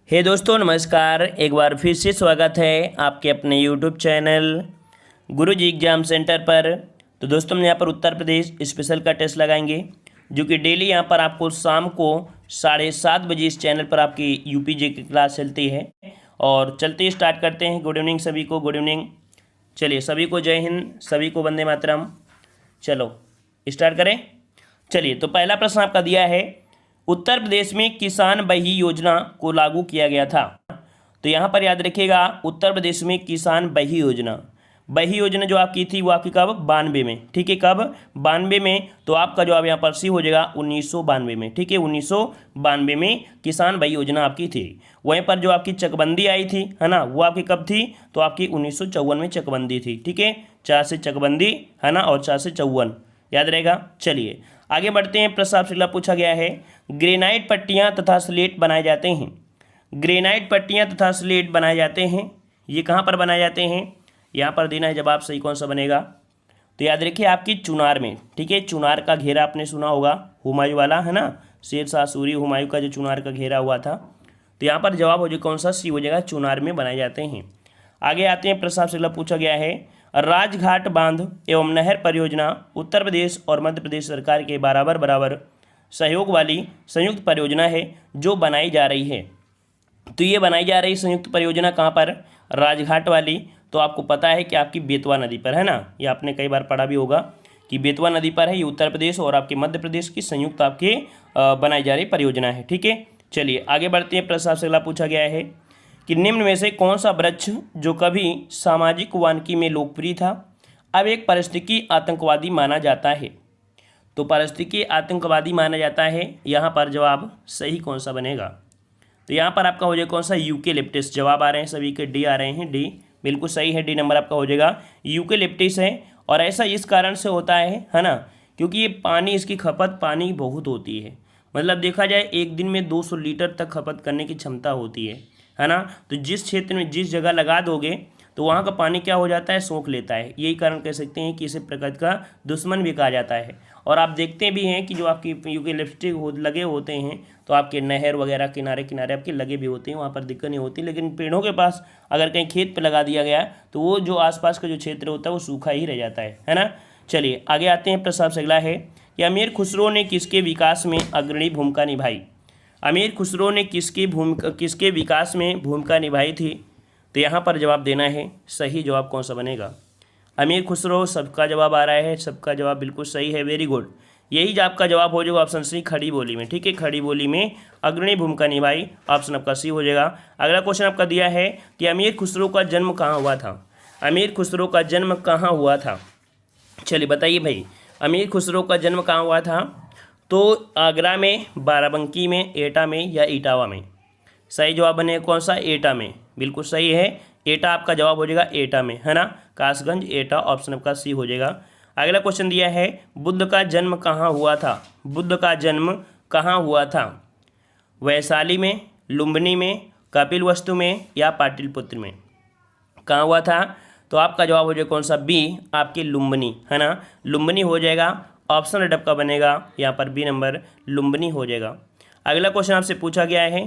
हे दोस्तों नमस्कार। एक बार फिर से स्वागत है आपके अपने यूट्यूब चैनल गुरुजी एग्जाम सेंटर पर। तो दोस्तों हम यहाँ पर उत्तर प्रदेश स्पेशल का टेस्ट लगाएंगे जो कि डेली यहाँ पर आपको शाम को 7:30 बजे इस चैनल पर आपकी यूपीजे की क्लास चलती है। और चलते ही स्टार्ट करते हैं। गुड इवनिंग सभी को, गुड इवनिंग। चलिए सभी को जय हिंद, सभी को वंदे मातरम। चलो स्टार्ट करें। चलिए तो पहला प्रश्न आपका दिया है, उत्तर प्रदेश में किसान बही योजना को लागू किया गया था। तो यहाँ पर याद रखिएगा, उत्तर प्रदेश में किसान बही योजना जो आपकी थी वो आपकी कब 92 में, ठीक है। कब 92 में। तो आपका जवाब यहाँ पर सी हो जाएगा 1992 में, ठीक है। 1992 में किसान बही योजना आपकी थी। वहीं पर जो आपकी चकबंदी आई थी, है ना, वो आपकी कब थी? तो आपकी 1954 में चकबंदी थी, ठीक है। 4 से चकबंदी, है ना, और 4 से 54 याद रहेगा। चलिए आगे बढ़ते हैं। प्रश्न आपसे अगला पूछा गया है, ग्रेनाइट पट्टियाँ तथा स्लेट बनाए जाते हैं। ग्रेनाइट पट्टियाँ तथा स्लेट बनाए जाते हैं, ये कहाँ पर बनाए जाते हैं? यहाँ पर देना है जवाब सही कौन सा बनेगा। तो याद रखिए आपकी चुनार में, ठीक है। चुनार का घेरा आपने सुना होगा, हुमायूं वाला, है ना, शेर शाह सूरी हुमायूं का जो चुनार का घेरा हुआ था। तो यहाँ पर जवाब हो जाएगा कौन सा? सी हो जाएगा, चुनार में बनाए जाते हैं। आगे आते हैं। प्रश्न आपसे अगला पूछा गया है, राजघाट बांध एवं नहर परियोजना उत्तर प्रदेश और मध्य प्रदेश सरकार के बराबर बराबर सहयोग वाली संयुक्त परियोजना है जो बनाई जा रही है। तो ये बनाई जा रही संयुक्त परियोजना कहाँ पर? राजघाट वाली। तो आपको पता है कि आपकी बेतवा नदी पर, है ना, ये आपने कई बार पढ़ा भी होगा कि बेतवा नदी पर है। ये उत्तर प्रदेश और आपके मध्य प्रदेश की संयुक्त आपके बनाई जा रही परियोजना है, ठीक है। चलिए आगे बढ़ते हैं। प्रश्न आपसे अगला पूछा गया है कि निम्न में से कौन सा वृक्ष जो कभी सामाजिक वानिकी में लोकप्रिय था अब एक पारिस्थितिकी आतंकवादी माना जाता है। तो पारिस्थितिकी आतंकवादी माना जाता है, यहाँ पर जवाब सही कौन सा बनेगा? तो यहाँ पर आपका हो जाएगा कौन सा? यूकेलिप्टस। जवाब आ रहे हैं सभी के, डी आ रहे हैं, डी बिल्कुल सही है। डी नंबर आपका हो जाएगा यूकेलिप्टस है। और ऐसा इस कारण से होता है ना, क्योंकि ये पानी, इसकी खपत पानी बहुत होती है। मतलब देखा जाए एक दिन में 200 लीटर तक खपत करने की क्षमता होती है ना। तो जिस क्षेत्र में जिस जगह लगा दोगे तो वहाँ का पानी क्या हो जाता है? सोख लेता है। यही कारण कह सकते हैं कि इसे प्रकृति का दुश्मन भी कहा जाता है। और आप देखते भी हैं कि जो आपकी यूकेलिप्टस लगे होते हैं तो आपके नहर वगैरह किनारे किनारे आपके लगे भी होते हैं, वहाँ पर दिक्कत नहीं होती। लेकिन पेड़ों के पास अगर कहीं खेत पे लगा दिया गया तो वो जो आसपास का जो क्षेत्र होता है वो सूखा ही रह जाता है ना। चलिए आगे आते हैं। प्रश्न आपसे अगला है कि अमीर खुसरो ने किसके विकास में अग्रणी भूमिका निभाई? अमीर खुसरो ने किसके विकास में भूमिका निभाई थी? तो यहाँ पर जवाब देना है, सही जवाब कौन सा बनेगा? अमीर खुसरो, सबका जवाब आ रहा है, सबका जवाब बिल्कुल सही है, वेरी गुड। यही आपका जवाब हो जाएगा ऑप्शन सी, खड़ी बोली में, ठीक है। खड़ी बोली में अग्रणी भूमिका निभाई, ऑप्शन आपका सी हो जाएगा। अगला क्वेश्चन आपका दिया है कि अमीर खुसरो का जन्म कहाँ हुआ था? अमीर खुसरो का जन्म कहाँ हुआ था? चलिए बताइए भाई, अमीर खुसरो का जन्म कहाँ हुआ था? तो आगरा में, बाराबंकी में, एटा में या इटावा में? सही जवाब बने कौन सा? एटा में, बिल्कुल सही है। एटा आपका जवाब हो जाएगा, एटा में, है ना, कासगंज, एटा, ऑप्शन आपका सी हो जाएगा। अगला क्वेश्चन दिया है, बुद्ध का जन्म कहाँ हुआ था? बुद्ध का जन्म कहाँ हुआ था? वैशाली में, लुम्बिनी में, कपिलवस्तु में या पाटलिपुत्र में? कहाँ हुआ था? तो आपका जवाब हो जाएगा कौन सा? बी, आपकी लुम्बिनी, है ना, लुम्बिनी हो जाएगा। ऑप्शन रेड आपका बनेगा यहाँ पर बी नंबर, लुम्बिनी हो जाएगा। अगला क्वेश्चन आपसे पूछा गया है,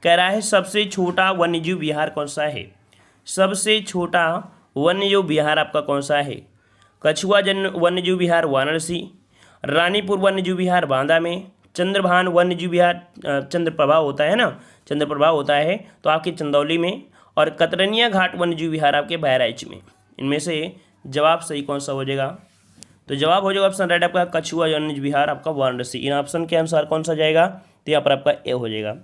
कह रहा है सबसे छोटा वन्यजीव विहार कौन सा है? सबसे छोटा वन्यजीव विहार आपका कौन सा है? कछुआ वन्यजीव विहार वाराणसी, रानीपुर वन्यजीव विहार बांदा में, चंद्रभान वन्यजीव विहार चंद्रप्रभा होता है ना, चंद्रप्रभा होता है तो आपके चंदौली में, और कतरनिया घाट वन्यजीव विहार आपके बहराइच में। इनमें से जवाब सही कौन सा हो जाएगा? तो जवाब हो जाएगा ऑप्शन राइट आपका कछुआ वन्यजीव विहार आपका वाराणसी। इन ऑप्शन के अनुसार कौन सा जाएगा? तो यहाँ पर आपका ए हो जाएगा।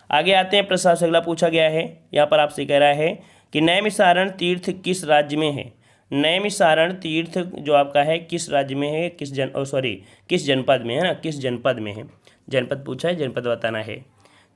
आगे आते हैं। प्रश्न से अगला पूछा गया है, यहाँ पर आपसे कह रहा है कि नैमिषारण तीर्थ किस राज्य में है? नैमिषारण तीर्थ जो आपका है किस राज्य में है, किस जनपद में, है ना, किस जनपद में है? जनपद पूछा है, जनपद बताना है।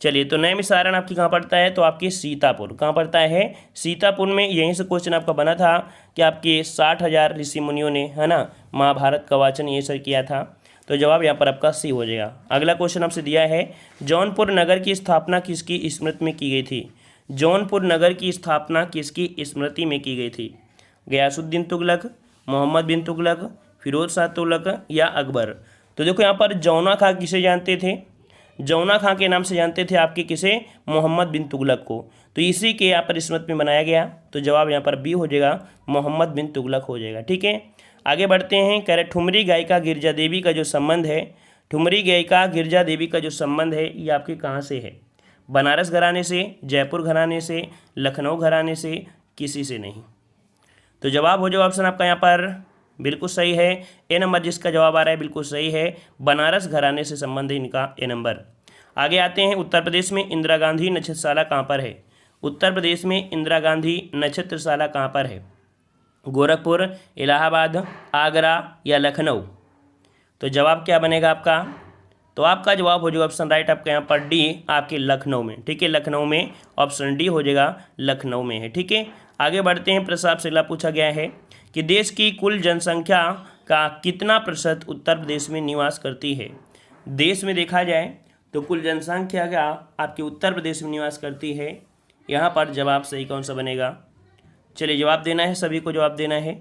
चलिए तो नैमिषारण आपकी कहाँ पड़ता है? तो आपकी सीतापुर। कहाँ पड़ता है? सीतापुर में। यहीं से क्वेश्चन आपका बना था कि आपके 60,000 ऋषि मुनियों ने, है ना, महाभारत का वाचन ये सब किया था। तो जवाब यहाँ पर आपका सी हो जाएगा। अगला क्वेश्चन आपसे दिया है, जौनपुर नगर की स्थापना किसकी स्मृति में की गई थी? जौनपुर नगर की स्थापना किसकी स्मृति में की गई थी? गयासुद्दीन तुगलक, मोहम्मद बिन तुगलक, फिरोज शाह तुगलक या अकबर? तो देखो यहाँ पर जौना खां किसे जानते थे? जौना खां के नाम से जानते थे आपके किसे, मोहम्मद बिन तुगलक को, तो इसी के यहाँ पर स्मृति में बनाया गया। तो जवाब यहाँ पर बी हो जाएगा, मोहम्मद बिन तुगलक हो जाएगा। ठीक है, आगे बढ़ते हैं। कह रहे ठुमरी गायिका गिरजा देवी का जो संबंध है, ठुमरी गायिका गिरजा देवी का जो संबंध है ये आपके कहाँ से है, बनारस घराने से, जयपुर घराने से, लखनऊ घराने से, किसी से नहीं। तो जवाब हो जाए ऑप्शन आपका यहाँ पर बिल्कुल सही है, ए नंबर जिसका जवाब आ रहा है बिल्कुल सही है, बनारस घराने से संबंध है इनका, ए नंबर। आगे आते हैं, उत्तर प्रदेश में इंदिरा गांधी नक्षत्रशाला कहाँ पर है, उत्तर प्रदेश में इंदिरा गांधी नक्षत्रशाला कहाँ पर है, गोरखपुर, इलाहाबाद, आगरा या लखनऊ। तो जवाब क्या बनेगा आपका, तो आपका जवाब हो जाएगा ऑप्शन राइट आपका यहाँ पर डी, आपके लखनऊ में। ठीक है, लखनऊ में, ऑप्शन डी हो जाएगा, लखनऊ में है। ठीक है, आगे बढ़ते हैं। प्रश्न आपसे अगला पूछा गया है कि देश की कुल जनसंख्या का कितना प्रतिशत उत्तर प्रदेश में निवास करती है। देश में देखा जाए तो कुल जनसंख्या का आपके उत्तर प्रदेश में निवास करती है। यहाँ पर जवाब सही कौन सा बनेगा, चलिए जवाब देना है, सभी को जवाब देना है।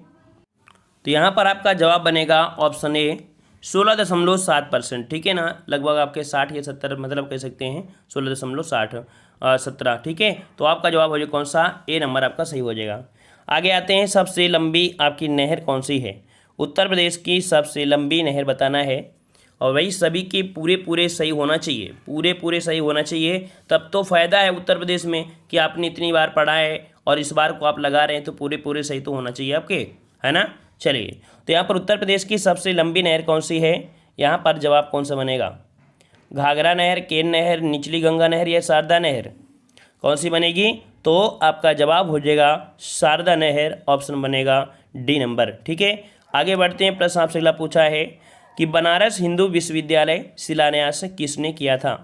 तो यहाँ पर आपका जवाब बनेगा ऑप्शन ए, 16.7%। ठीक है ना, लगभग आपके 60 या 70 मतलब कह सकते हैं 16.17। ठीक है, तो आपका जवाब हो जाएगा कौन सा, ए नंबर आपका सही हो जाएगा। आगे आते हैं, सबसे लंबी आपकी नहर कौन सी है, उत्तर प्रदेश की सबसे लंबी नहर बताना है। और वही सभी के पूरे सही होना चाहिए, पूरे सही होना चाहिए, तब तो फ़ायदा है उत्तर प्रदेश में कि आपने इतनी बार पढ़ा है और इस बार को आप लगा रहे हैं, तो पूरे सही तो होना चाहिए आपके, है ना। चलिए, तो यहाँ पर उत्तर प्रदेश की सबसे लंबी नहर कौन सी है, यहाँ पर जवाब कौन सा बनेगा, घाघरा नहर, केन नहर, निचली गंगा नहर या शारदा नहर, कौन सी बनेगी। तो आपका जवाब हो जाएगा शारदा नहर, ऑप्शन बनेगा डी नंबर। ठीक है, आगे बढ़ते हैं। प्रश्न आपसे अगला पूछा है कि बनारस हिंदू विश्वविद्यालय शिलान्यास किसने किया था,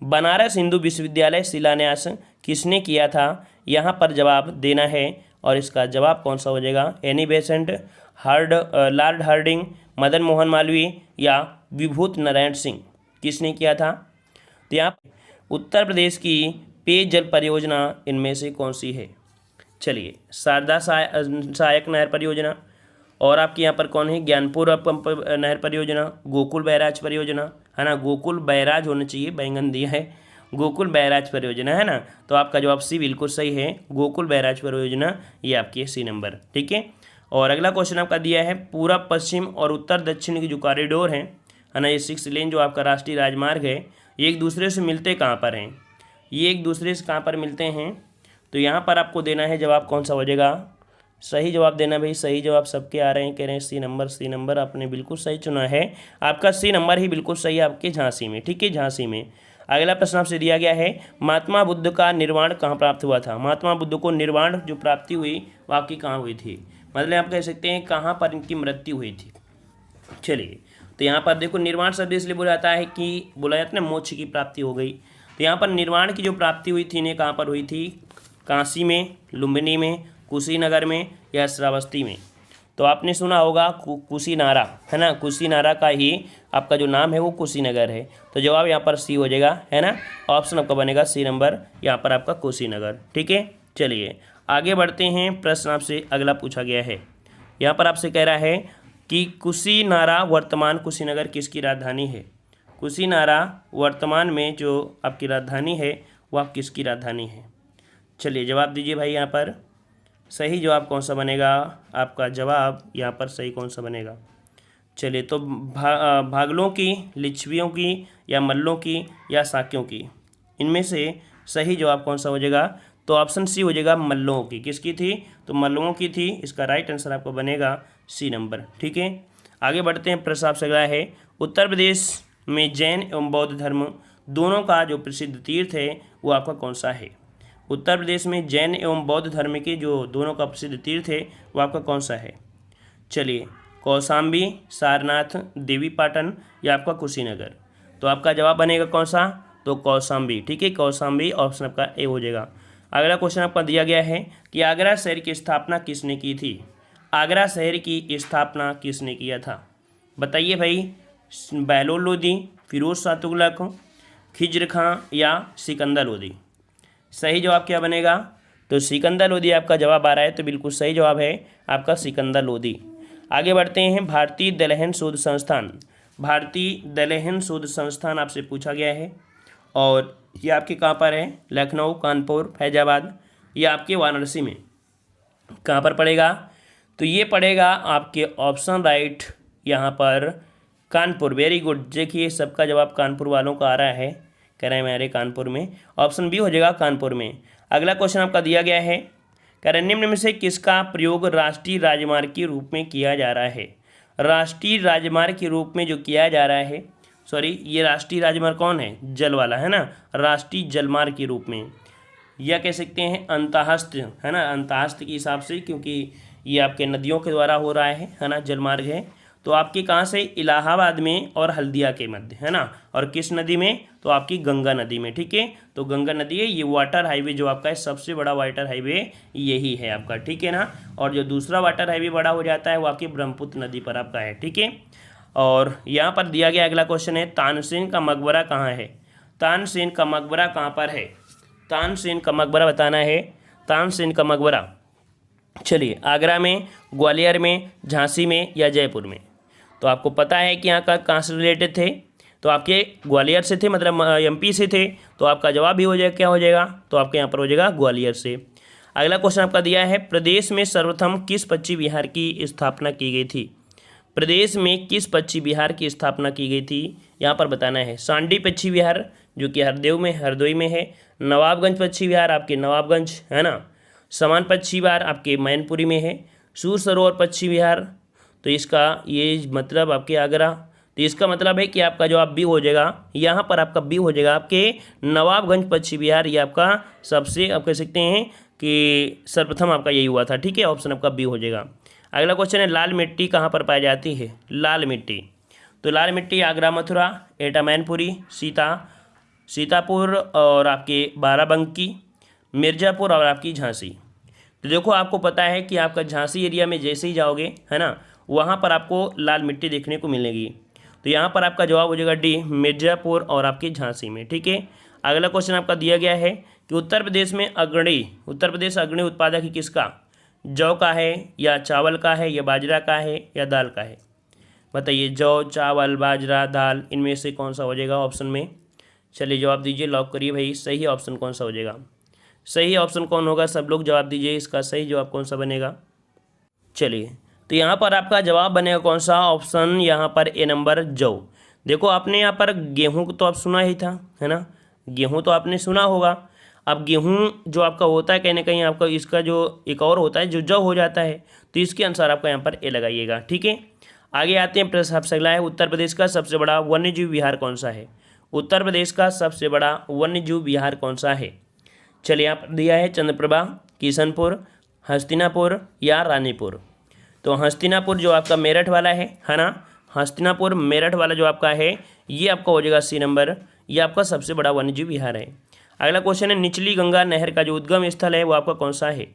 बनारस हिंदू विश्वविद्यालय शिलान्यास किसने किया था, यहाँ पर जवाब देना है। और इसका जवाब कौन सा हो जाएगा, Annie Besant, Lord Hardinge, Madan Mohan Malaviya या विभूत नारायण सिंह, किसने किया था। तो यहाँ उत्तर प्रदेश की पेयजल परियोजना इनमें से कौन सी है, चलिए शारदा सहायक नहर परियोजना, और आपके यहाँ पर कौन है, ज्ञानपुर पंप नहर परियोजना, गोकुल बैराज परियोजना, है ना, गोकुल बैराज होना चाहिए, बैंगन दिया है, गोकुल बैराज परियोजना, है ना। तो आपका जवाब सी बिल्कुल सही है, गोकुल बैराज परियोजना, ये आपकी सी नंबर। ठीक है, और अगला क्वेश्चन आपका दिया है, पूरब पश्चिम और उत्तर दक्षिण की जो कॉरिडोर है ना, ये 6 लेन जो आपका राष्ट्रीय राजमार्ग है, ये एक दूसरे से मिलते कहाँ पर हैं, ये एक दूसरे से कहाँ पर मिलते हैं। तो यहाँ पर आपको देना है जवाब कौन सा हो जाएगा, सही जवाब देना भाई, सही जवाब सबके आ रहे हैं, कह रहे हैं सी नंबर, आपने बिल्कुल सही चुना है, आपका सी नंबर ही बिल्कुल सही है आपके झांसी में। ठीक है, झांसी में। अगला प्रश्न आपसे दिया गया है, महात्मा बुद्ध का निर्वाण कहाँ प्राप्त हुआ था, महात्मा बुद्ध को निर्वाण जो प्राप्ति हुई वो आपकी कहाँ हुई थी, मतलब आप कह सकते हैं कहाँ पर इनकी मृत्यु हुई थी। चलिए, तो यहाँ पर देखो निर्वाण शब्द इसलिए बोला जाता है कि बोला जाता है ना मोक्ष की प्राप्ति हो गई, तो यहाँ पर निर्वाण की जो प्राप्ति हुई थी इन्हें कहाँ पर हुई थी, काशी में, लुम्बिनी में, कुशीनगर में या श्रावस्ती में। तो आपने सुना होगा कुशीनारा, है ना, कुशीनारा का ही आपका जो नाम है वो कुशीनगर है। तो जवाब यहाँ पर सी हो जाएगा, है ना, ऑप्शन आपका बनेगा सी नंबर, यहाँ पर आपका कुशीनगर। ठीक है, चलिए आगे बढ़ते हैं। प्रश्न आपसे अगला पूछा गया है, यहाँ पर आपसे कह रहा है कि कुशीनारा वर्तमान कुशीनगर किसकी राजधानी है, कुशीनारा वर्तमान में जो आपकी राजधानी है वह किसकी राजधानी है। चलिए जवाब दीजिए भाई, यहाँ पर सही जवाब कौन सा बनेगा, आपका जवाब यहाँ पर सही कौन सा बनेगा। चलिए, तो भागलों की, लिच्छवियों की या मल्लों की या साक्यों की, इनमें से सही जवाब कौन सा हो जाएगा। तो ऑप्शन सी हो जाएगा मल्लों की, किसकी थी, तो मल्लों की थी, इसका राइट आंसर आपको बनेगा सी नंबर। ठीक है, आगे बढ़ते हैं। प्रश्न आपसे अगला है, उत्तर प्रदेश में जैन एवं बौद्ध धर्म दोनों का जो प्रसिद्ध तीर्थ है वो आपका कौन सा है, उत्तर प्रदेश में जैन एवं बौद्ध धर्म के जो दोनों का प्रसिद्ध तीर्थ है वो आपका कौन सा है। चलिए, कौशाम्बी, सारनाथ, देवीपाटन या आपका कुशीनगर। तो आपका जवाब बनेगा कौन सा, तो कौशाम्बी। ठीक है, कौशाम्बी ऑप्शन आपका ए हो जाएगा। अगला क्वेश्चन आपका दिया गया है कि आगरा शहर की स्थापना किसने की थी, आगरा शहर की स्थापना किसने किया था, बताइए भाई, बहलोल लोदी, फिरोज शाह तुगलक, खिज्र खां या सिकंदर लोदी। सही जवाब क्या बनेगा, तो सिकंदर लोदी आपका जवाब आ रहा है, तो बिल्कुल सही जवाब है आपका सिकंदर लोदी। आगे बढ़ते हैं। भारतीय दलहन शोध संस्थान, भारतीय दलहन शोध संस्थान आपसे पूछा गया है। और ये आपके कहाँ पर है, लखनऊ, कानपुर, फैजाबाद, ये आपके वाराणसी में कहाँ पर पड़ेगा, तो ये पड़ेगा आपके ऑप्शन राइट यहाँ पर कानपुर। वेरी गुड, देखिए सबका जवाब कानपुर वालों का आ रहा है, कह रहे हैं मेरे कानपुर में, ऑप्शन बी हो जाएगा कानपुर में। अगला क्वेश्चन आपका दिया गया है, कह रहे निम्न में से किसका प्रयोग राष्ट्रीय राजमार्ग के रूप में किया जा रहा है। राष्ट्रीय राजमार्ग के रूप में जो किया जा रहा है, सॉरी ये राष्ट्रीय राजमार्ग कौन है, जल वाला है ना, राष्ट्रीय जलमार्ग के रूप में, या कह सकते हैं अंतःस्थ, है ना, अंतःस्थ के हिसाब से, क्योंकि ये आपके नदियों के द्वारा हो रहा है ना, जलमार्ग है। तो आपके कहाँ से, इलाहाबाद में और हल्दिया के मध्य, है ना, और किस नदी में, तो आपकी गंगा नदी में, ठीक है। तो गंगा नदी है, ये वाटर हाईवे जो आपका है, सबसे बड़ा वाटर हाईवे यही है आपका, ठीक है ना। और जो दूसरा वाटर हाईवे बड़ा हो जाता है वो आपकी ब्रह्मपुत्र नदी पर आपका है, ठीक है। और यहाँ पर दिया गया अगला क्वेश्चन है, तानसेन का मकबरा कहाँ है। तानसेन का मकबरा कहाँ पर है, तानसेन का मकबरा बताना है। तानसेन का मकबरा, चलिए आगरा में, ग्वालियर में, झांसी में या जयपुर में। तो आपको पता है कि यहाँ का कहाँ से रिलेटेड थे, तो आपके ग्वालियर से थे, मतलब एमपी से थे, तो आपका जवाब भी हो जाएगा, क्या हो जाएगा, तो आपके यहाँ पर हो जाएगा ग्वालियर से। अगला क्वेश्चन आपका दिया है, प्रदेश में सर्वप्रथम किस पक्षी विहार की स्थापना की गई थी। प्रदेश में किस पक्षी विहार की स्थापना की गई थी, यहाँ पर बताना है। सांडी पक्षी विहार जो कि हरदोई में है, नवाबगंज पक्षी विहार आपके नवाबगंज, है ना, समान पक्षी विहार आपके मैनपुरी में है, सूर सरोवर पक्षी विहार, तो इसका ये मतलब आपके आगरा, तो इसका मतलब है कि आपका जवाब बी हो जाएगा, यहाँ पर आपका बी हो जाएगा, आपके नवाबगंज पक्षी विहार, ये आपका सबसे आप कह सकते हैं कि सर्वप्रथम आपका यही हुआ था, ठीक है, ऑप्शन आपका बी हो जाएगा। अगला क्वेश्चन है, लाल मिट्टी कहाँ पर पाई जाती है। लाल मिट्टी, तो लाल मिट्टी आगरा, मथुरा, एटा, मैनपुरी, सीतापुर और आपके बाराबंकी, मिर्ज़ापुर और आपकी झांसी। तो देखो आपको पता है कि आपका झांसी एरिया में जैसे ही जाओगे, है ना, वहाँ पर आपको लाल मिट्टी देखने को मिलेगी। तो यहाँ पर आपका जवाब हो जाएगा डी, मिर्ज़ापुर और आपकी झांसी में, ठीक है। अगला क्वेश्चन आपका दिया गया है कि उत्तर प्रदेश अग्रणी उत्पादक किसका, जौ का है या चावल का है या बाजरा का है या दाल का है। बताइए, जौ, चावल, बाजरा, दाल, इनमें से कौन सा हो जाएगा ऑप्शन में। चलिए जवाब दीजिए, लॉक करिए भाई, सही ऑप्शन कौन सा हो जाएगा, सही ऑप्शन कौन होगा, सब लोग जवाब दीजिए, इसका सही जवाब कौन सा बनेगा। चलिए तो यहाँ पर आपका जवाब बनेगा कौन सा, ऑप्शन यहाँ पर ए नंबर, जौ। देखो आपने यहाँ पर गेहूँ तो आप सुना ही था, है ना, गेहूँ तो आपने सुना होगा। अब गेहूँ जो आपका होता है कहीं ना कहीं आपका इसका जो एक और होता है जो जौ हो जाता है, तो इसके अनुसार आपका यहाँ पर ए लगाइएगा, ठीक है। आगे आते हैं, प्रश्न आपसे अगला है, उत्तर प्रदेश का सबसे बड़ा वन्यजीव विहार कौन सा है। उत्तर प्रदेश का सबसे बड़ा वन्यजीव विहार कौन सा है। चलिए यहाँ पर दिया है, चंद्रप्रभा, किशनपुर, हस्तिनापुर या रानीपुर। तो हस्तिनापुर जो आपका मेरठ वाला है ना, हस्तिनापुर मेरठ वाला जो आपका है, ये आपका हो जाएगा सी नंबर, ये आपका सबसे बड़ा वन्यजीव विहार है। अगला क्वेश्चन है, निचली गंगा नहर का जो उद्गम स्थल है वो आपका कौन सा है।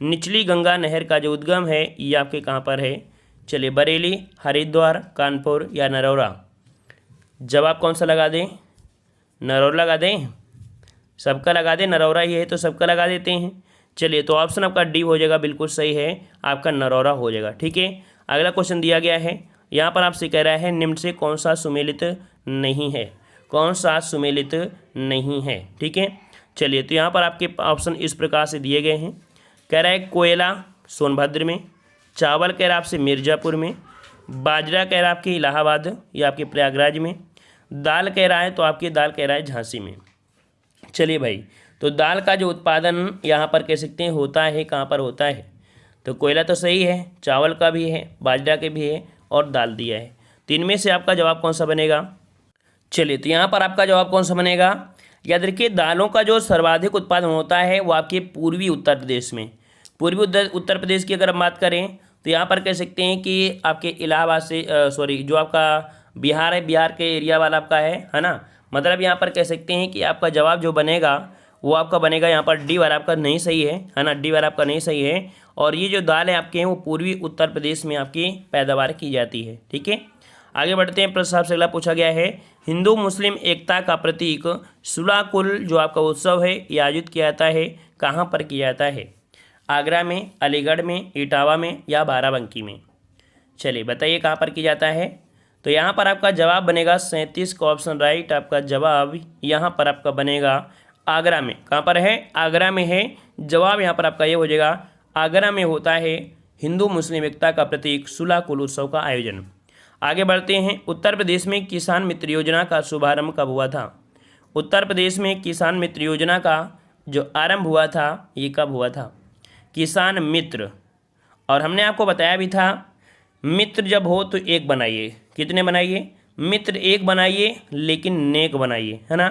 निचली गंगा नहर का जो उद्गम है ये आपके कहाँ पर है। चलिए, बरेली, हरिद्वार, कानपुर या नरौरा। जवाब कौन सा लगा दें, नरौरा लगा दें, सबका लगा दें, नरौरा ही है तो सबका लगा देते हैं। चलिए तो ऑप्शन आपका डी हो जाएगा, बिल्कुल सही है, आपका नरौरा हो जाएगा, ठीक है। अगला क्वेश्चन दिया गया है, यहाँ पर आपसे कह रहा है निम्न से कौन सा सुमेलित नहीं है, कौन सा सुमेलित नहीं है, ठीक है। चलिए तो यहाँ पर आपके ऑप्शन इस प्रकार से दिए गए हैं, कह रहा है कोयला सोनभद्र में, चावल कह रहा है आपसे मिर्ज़ापुर में, बाजरा कह रहा है आपके इलाहाबाद या आपके प्रयागराज में, दाल कह रहा है तो आपकी दाल कह रहा है झांसी में। चलिए भाई, तो दाल का जो उत्पादन यहाँ पर कह सकते हैं होता है, कहाँ पर होता है, तो कोयला तो सही है, चावल का भी है, बाजरा के भी है और दाल दिया है, तो इनमें से आपका जवाब कौन सा बनेगा। चलिए तो यहाँ पर आपका जवाब कौन सा बनेगा, याद रखिए दालों का जो सर्वाधिक उत्पादन होता है वो आपके पूर्वी उत्तर प्रदेश में, पूर्वी उत्तर प्रदेश की अगर हम बात करें तो यहाँ पर कह सकते हैं कि आपके इलाहाबाद से जो आपका बिहार है, बिहार के एरिया वाला आपका है ना, मतलब यहाँ पर कह सकते हैं कि आपका जवाब जो बनेगा वो आपका बनेगा यहाँ पर डी वाला आपका नहीं सही है ना, डी वाला आपका नहीं सही है। और ये जो दाल है आपके हैं वो पूर्वी उत्तर प्रदेश में आपकी पैदावार की जाती है, ठीक है। आगे बढ़ते हैं, प्रश्न आपसे अगला पूछा गया है, हिंदू मुस्लिम एकता का प्रतीक सुलाकुल जो आपका उत्सव है ये आयोजित किया जाता है, कहाँ पर किया जाता है, आगरा में, अलीगढ़ में, इटावा में या बाराबंकी में। चलिए बताइए कहाँ पर किया जाता है। तो यहाँ पर आपका जवाब बनेगा 37 का ऑप्शन राइट। आपका जवाब यहाँ पर आपका बनेगा आगरा में। कहाँ पर है? आगरा में है। जवाब यहाँ पर आपका ये हो जाएगा, आगरा में होता है हिंदू मुस्लिम एकता का प्रतीक सुलह कुल उत्सव का आयोजन। आगे बढ़ते हैं। उत्तर प्रदेश में किसान मित्र योजना का शुभारंभ कब हुआ था? उत्तर प्रदेश में किसान मित्र योजना का जो आरंभ हुआ था ये कब हुआ था? किसान मित्र, और हमने आपको बताया भी था मित्र जब हो तो एक बनाइए। कितने बनाइए? मित्र एक बनाइए लेकिन नेक बनाइए, है ना।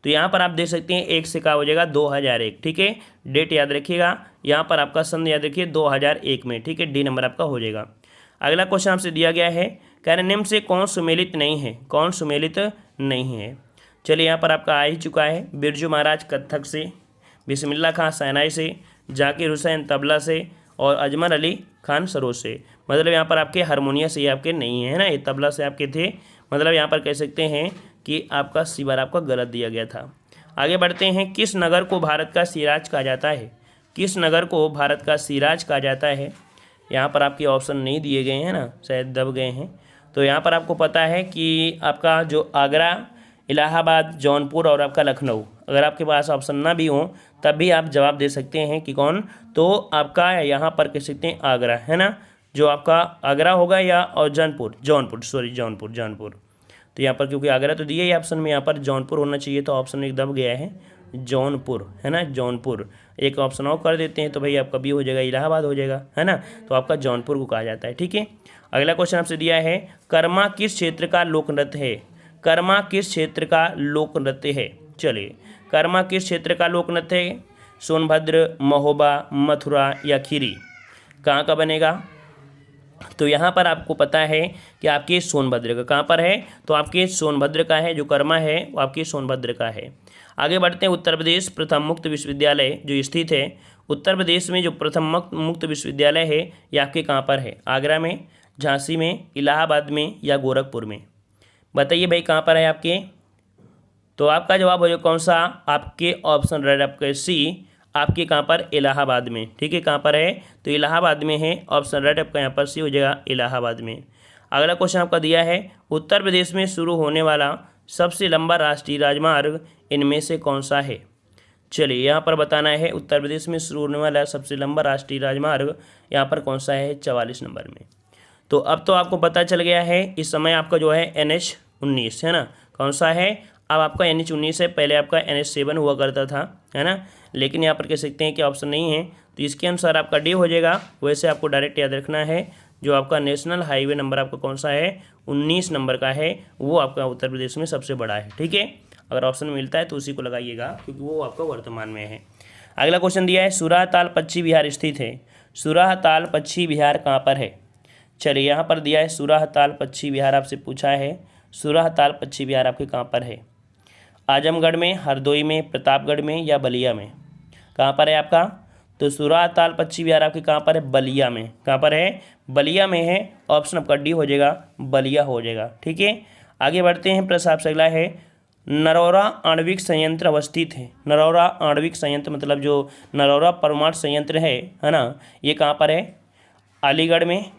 तो यहाँ पर आप देख सकते हैं एक से क्या हो जाएगा 2001, ठीक है। डेट याद रखिएगा, यहाँ पर आपका सन याद रखिए 2001 में, ठीक है। डी नंबर आपका हो जाएगा। अगला क्वेश्चन आपसे दिया गया है, कह रहे निम्न से कौन सुमेलित नहीं है? कौन सुमेलित नहीं है? चलिए यहाँ पर आपका आ ही चुका है। बिरजू महाराज कत्थक से, बिस्मिल्लाह खां शहनाई से, जाकिर हुसैन तबला से, और अजमल अली खान सरोज से। मतलब यहाँ पर आपके हारमोनिया से आपके नहीं है ना, ये तबला से आपके थे। मतलब यहाँ पर कह सकते हैं कि आपका सी बार आपका गलत दिया गया था। आगे बढ़ते हैं। किस नगर को भारत का सिराज कहा जाता है? किस नगर को भारत का सिराज कहा जाता है? यहाँ पर आपके ऑप्शन नहीं दिए गए हैं ना, शायद दब गए हैं। तो यहाँ पर आपको पता है कि आपका जो आगरा, इलाहाबाद, जौनपुर और आपका लखनऊ, अगर आपके पास ऑप्शन ना भी हो तब भी आप जवाब दे सकते हैं कि कौन, तो आपका यहाँ पर कह सकते हैं आगरा, है ना। जो आपका आगरा होगा या और जौनपुर। तो यहाँ पर क्योंकि आगरा तो दिए ही ऑप्शन में, यहाँ पर जौनपुर होना चाहिए, तो ऑप्शन एक दब गया है, जौनपुर, है ना, जौनपुर। एक ऑप्शन और कर देते हैं तो भाई आपका बी हो जाएगा, इलाहाबाद हो जाएगा, है ना। तो आपका जौनपुर को कहा जाता है, ठीक है। अगला क्वेश्चन आपसे दिया है, कर्मा किस क्षेत्र का लोक नृत्य है? कर्मा किस क्षेत्र का लोक नृत्य है? चलिए, कर्मा किस क्षेत्र का लोक नृत्य है? सोनभद्र, महोबा, मथुरा या खीरी? कहाँ का बनेगा? तो यहाँ पर आपको पता है कि आपके सोनभद्र का। कहाँ पर है? तो आपके सोनभद्र का है, जो कर्मा है वो आपके सोनभद्र का है। आगे बढ़ते हैं। उत्तर प्रदेश प्रथम मुक्त विश्वविद्यालय जो स्थित है, उत्तर प्रदेश में जो प्रथम मुक्त विश्वविद्यालय है ये आपके कहाँ पर है? आगरा में, झांसी में, इलाहाबाद में या गोरखपुर में? बताइए भाई कहाँ पर है आपके। तो आपका जवाब हो जाएगा कौन सा? आपके ऑप्शन राइट आपके सी, आपके कहाँ पर? इलाहाबाद में, ठीक है। कहाँ पर है? तो इलाहाबाद में है। ऑप्शन राइट आपका यहाँ पर सी हो जाएगा, इलाहाबाद में। अगला क्वेश्चन आपका दिया है, उत्तर प्रदेश में शुरू होने वाला सबसे लंबा राष्ट्रीय राजमार्ग इनमें से कौन सा है? चलिए यहाँ पर बताना है, उत्तर प्रदेश में शुरू होने वाला सबसे लंबा राष्ट्रीय राजमार्ग यहाँ पर कौन सा है? 44 नंबर में। तो अब तो आपको पता चल गया है, इस समय आपका जो है NH-19 है ना, कौन सा है? अब आपका NH-19 है, पहले आपका NH-7 हुआ करता था, है ना। लेकिन यहाँ पर कह सकते हैं कि ऑप्शन नहीं है, तो इसके अनुसार आपका डी हो जाएगा। वैसे आपको डायरेक्ट याद रखना है, जो आपका नेशनल हाईवे नंबर आपका कौन सा है? 19 नंबर का है, वो आपका उत्तर प्रदेश में सबसे बड़ा है, ठीक है। अगर ऑप्शन मिलता है तो उसी को लगाइएगा, क्योंकि वो आपका वर्तमान में है। अगला क्वेश्चन दिया है, सुराहताल पश्चिम बिहार स्थित है। सुराहताल पश्चिम बिहार कहाँ पर है? चलिए यहाँ पर दिया है सुराहताल पश्चिम बिहार, आपसे पूछा है सुराहताल पश्चिम बिहार आपके कहाँ पर है? आजमगढ़ में, हरदोई में, प्रतापगढ़ में या बलिया में? कहाँ पर है आपका? तो सुराहताल पश्चिम बिहार आपके कहाँ पर है? बलिया में। कहाँ पर है? बलिया में है। ऑप्शन आपका डी हो जाएगा, बलिया हो जाएगा, ठीक है। आगे बढ़ते हैं। प्रश्न आपसे अगला है, नरौरा आणविक संयंत्र अवस्थित है। नरौरा आणविक संयंत्र मतलब जो नरौरा परमाणु संयंत्र है ना, ये कहाँ पर है? अलीगढ़ में,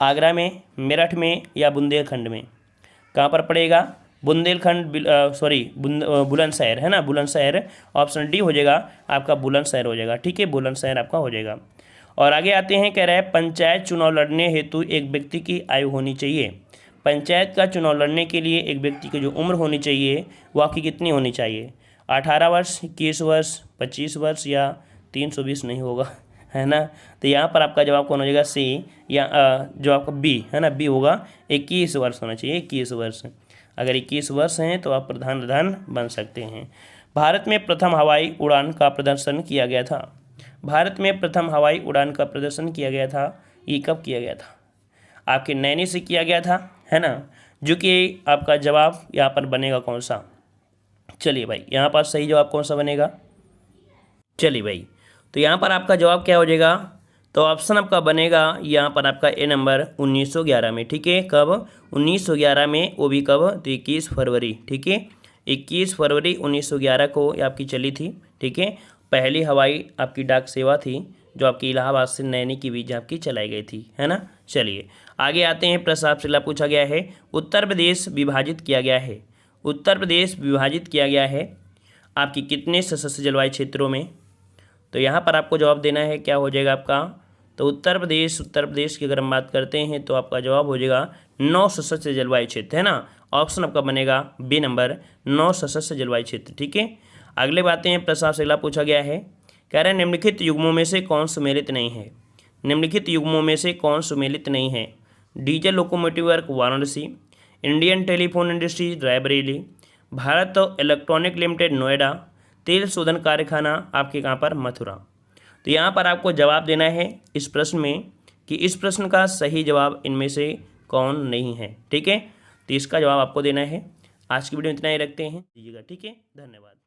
आगरा में, मेरठ में या बुंदेलखंड में? कहाँ पर पड़ेगा? बुंदेलखंड, बुलंदशहर, है ना, बुलंदशहर। ऑप्शन डी हो जाएगा आपका, बुलंदशहर हो जाएगा, ठीक है, बुलंदशहर आपका हो जाएगा। और आगे आते हैं, कह रहा है पंचायत चुनाव लड़ने हेतु एक व्यक्ति की आयु होनी चाहिए। पंचायत का चुनाव लड़ने के लिए एक व्यक्ति की जो उम्र होनी चाहिए वो आपकी कितनी होनी चाहिए? 18 वर्ष, 21 वर्ष, 25 वर्ष या 320 नहीं होगा, है ना। तो यहाँ पर आपका जवाब कौन हो जाएगा? सी, या जो आपका बी है ना, बी होगा, 21 वर्ष होना चाहिए, 21 वर्ष। अगर 21 वर्ष हैं तो आप प्रधान बन सकते हैं। भारत में प्रथम हवाई उड़ान का प्रदर्शन किया गया था। भारत में प्रथम हवाई उड़ान का प्रदर्शन किया गया था, ये कब किया गया था? आपके नैनी से किया गया था, है ना, जो कि आपका जवाब यहाँ पर बनेगा कौन सा? चलिए भाई, यहाँ पर सही जवाब कौन सा बनेगा? चलिए भाई, तो यहाँ पर आपका जवाब क्या हो जाएगा? तो ऑप्शन आपका बनेगा यहाँ पर आपका ए नंबर 1911 में, ठीक है। कब? 1911 में, वो भी कब? तो 21 फरवरी, ठीक है, 21 फरवरी 1911 को आपकी चली थी, ठीक है। पहली हवाई आपकी डाक सेवा थी जो आपकी इलाहाबाद से नैनी के बीच आपकी चलाई गई थी, है ना। चलिए आगे आते हैं। प्रश्न आपसे अगला पूछा गया है, उत्तर प्रदेश विभाजित किया गया है। उत्तर प्रदेश विभाजित किया गया है आपकी कितने सशस्त्र जलवायु क्षेत्रों में। तो यहाँ पर आपको जवाब देना है, क्या हो जाएगा आपका। तो उत्तर प्रदेश की अगर हम बात करते हैं तो आपका जवाब हो जाएगा 9 सशस्त्र जलवायु क्षेत्र, है ना। ऑप्शन आपका बनेगा बी नंबर, 9 सशस्त्र जलवायु क्षेत्र, ठीक है। अगले बातें हैं। प्रश्न आपसे अगला पूछा गया है, कह रहे हैं निम्नलिखित युग्मों में से कौन सुमेलित नहीं है। निम्नलिखित युग्मों में से कौन सुमेलित नहीं है। Diesel locomotive work Varanasi, Indian telephone industry Raebareli, Bharat electronic limited Noida, तेल शोधन कारखाना आपके कहाँ पर मथुरा। तो यहाँ पर आपको जवाब देना है इस प्रश्न में कि इस प्रश्न का सही जवाब इनमें से कौन नहीं है, ठीक है। तो इसका जवाब आपको देना है। आज की वीडियो इतना ही रखते हैं, दीजिएगा, ठीक है। धन्यवाद।